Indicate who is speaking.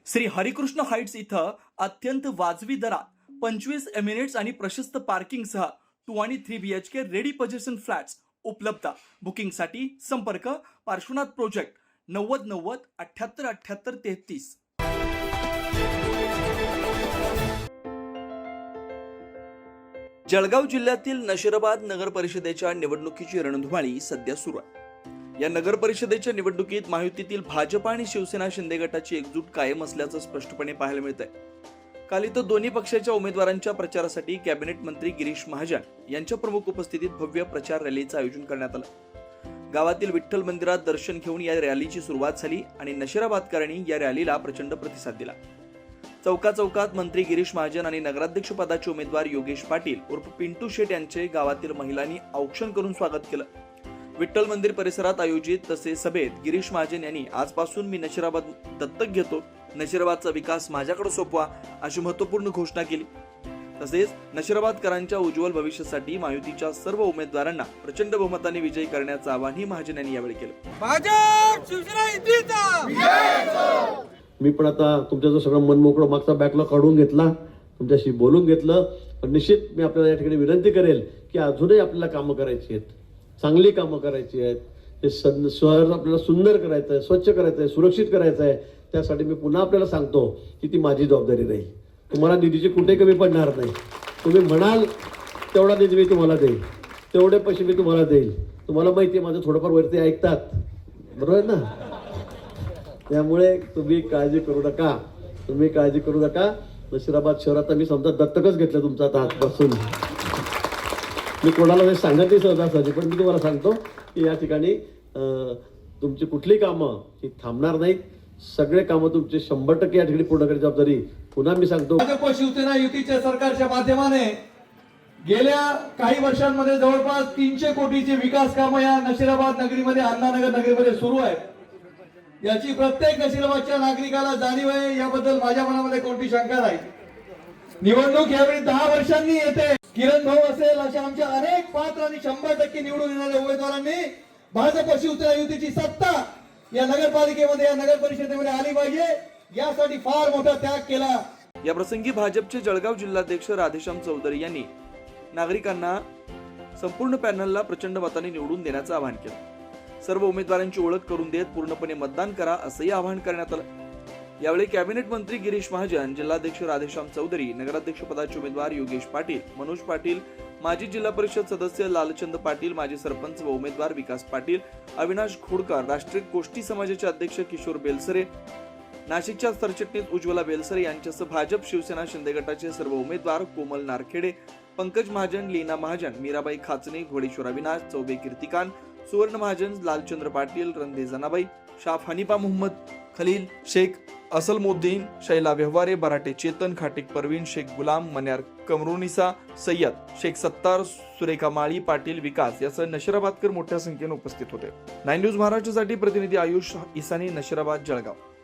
Speaker 1: Shri Harikrishna Heights इथं अत्यंत वाजवी दरात 25 एमिरेट्स आणि प्रशस्त पार्किंगसह 2 आणि 3 BHK रेडी पोझिशन फ्लॅट्स उपलब्ध। बुकिंगसाठी संपर्क पार्श्वनाथ प्रोजेक्ट 90 90 78 78 33। जळगाव जिल्ह्यातील नशिराबाद नगर परिषदेच्या निवडणुकीची रणधुमाळी सध्या सुरू आहे। या नगर परिषदेच्या निवडणुकीत महायुतीतील भाजप आणि शिवसेना शिंदे गटाची एकजूट कायम असल्याचं स्पष्टपणे पाहायला मिळतंय। काल इथं दोन्ही पक्षाच्या उमेदवारांच्या प्रचारासाठी कॅबिनेट मंत्री गिरीश महाजन यांच्या प्रमुख उपस्थितीत भव्य प्रचार रॅलीचं आयोजन करण्यात आलं। गावातील विठ्ठल मंदिरात दर्शन घेऊन या रॅलीची सुरुवात झाली आणि नशिराबादकरांनी या रॅलीला प्रचंड प्रतिसाद दिला। चौकात मंत्री गिरीश महाजन आणि नगराध्यक्ष पदाचे उमेदवार योगेश पाटील उर्फ पिंटू शेट यांचे गावातील महिलांनी औक्षण करून स्वागत केलं। विठ्ठल मंदिर परिसरात आयोजित तसे सभेत गिरीश महाजन यांनी आजपासून मी नशिराबाद दत्तक घेतो, नशिराबादचा विकास माझ्याकडे सोपवा अशी महत्त्वपूर्ण घोषणा केली। तसेच नशिराबादकरांच्या उज्ज्वल भविष्यासाठी महायुतीच्या सर्व उमेदवारांना प्रचंड बहुमताने विजयी करण्याचं आवाहनही महाजन यांनी यावेळी केलं।
Speaker 2: भाजप शिवसेना युतीचा
Speaker 3: मी पण आता तुमचं सगळं मनमोकळं मागचा बॅकलॉग काढून घेतला, तुमच्याशी बोलून घेतलं। पण निश्चित मी आपल्याला या ठिकाणी विनंती करेल की अजूनही आपल्याला कामं करायची आहेत, चांगली कामं करायची आहेत। हे शहर आपल्याला सुंदर करायचं आहे, स्वच्छ करायचं आहे, सुरक्षित करायचं आहे। त्यासाठी मी पुन्हा आपल्याला सांगतो की ती माझी जबाबदारी राहील। तुम्हाला निधीची कुठे कमी पडणार नाही। तुम्ही म्हणाल तेवढा निधी मी तुम्हाला देईल, तेवढे पैसे मी तुम्हाला देईल। तुम्हाला माहिती आहे माझं थोडंफार वरती ऐकतात, बरोबर आहे ना? त्यामुळे तुम्ही काळजी करू नका, नशिराबाद शहरात मी समजा दत्तकच घेतलं तुमचा आता आजपासून। मी कोणाला हे सांगत नाही सहजासहजी, पण मी तुम्हाला सांगतो की या ठिकाणी तुमची कुठली कामं ही थांबणार नाहीत। सगळे कामं तुमचे 100% या ठिकाणी पूर्ण करण्याची जबाबदारी पुन्हा मी सांगतो
Speaker 2: भाजप शिवसेना युतीच्या सरकारच्या माध्यमाने गेल्या काही वर्षांमध्ये जवळपास 300 कोटीचे विकास कामं या नशिराबाद नगरीमध्ये, अण्णानगर नगरीमध्ये सुरू आहेत। याची प्रत्येक नशिराबादच्या नागरिकाला जाणीव आहे, याबद्दल माझ्या मनामध्ये कोणती शंका नाही। निवडणूक यावेळी 10 वर्षांनी येते। किरण भाऊ असेल अशा आमच्या अनेक पात्र आणि 100% निवडून येणाऱ्या उमेदवारांनी भाजप शिवसेना युतीची सत्ता या नगरपालिकेमध्ये, या नगर परिषदेमध्ये आली पाहिजे, यासाठी फार मोठा त्याग केला।
Speaker 1: या प्रसंगी भाजपचे जळगाव जिल्हाध्यक्ष राधेश्याम चौधरी यांनी नागरिकांना संपूर्ण पॅनलला प्रचंड मताने निवडून देण्याचं आवाहन केलं। सर्व उमेदवारांची ओळख करून देत पूर्णपणे मतदान करा असंही आवाहन करण्यात आलं। यावेळी कॅबिनेट मंत्री गिरीश महाजन, जिल्हाध्यक्ष राधेश्याम चौधरी, नगराध्यक्ष पदाचे उमेदवार योगेश पाटील, मनोज पाटील, माजी जिल्हा परिषद सदस्य लालचंद पाटील, माजी सरपंच व उमेदवार विकास पाटील, अविनाश खोडकर, राष्ट्रीय गोष्टी समाजाचे अध्यक्ष किशोर बेलसरे, नाशिकच्या सरचिटणीस उज्ज्वला बेलसरे यांच्यासह भाजप शिवसेना शिंदे गटाचे सर्व उमेदवार कोमल नारखेडे, पंकज महाजन, लीना महाजन, मीराबाई खाचने, घोडेश्वर अविनाश, चौबे कीर्तिकान, सुवर्ण महाजन, लालचंद्र पाटील, रंधे जनाबाई, शाफ हनीफा मोहम्मद, खलील शेख, असलमुद्दीन, शैला व्यवहारे, बराटे चेतन, खाटिक परवीन, शेख गुलाम, मन्यार कमरुनिसा, सय्यद, शेख सत्तार, सुरेखा माळी, पाटील विकास यासह नशिराबादकर मोठ्या संख्येने उपस्थित होते। 9 न्यूज महाराष्ट्रासाठी प्रतिनिधी आयुष इसानी, नशिराबाद, जळगाव।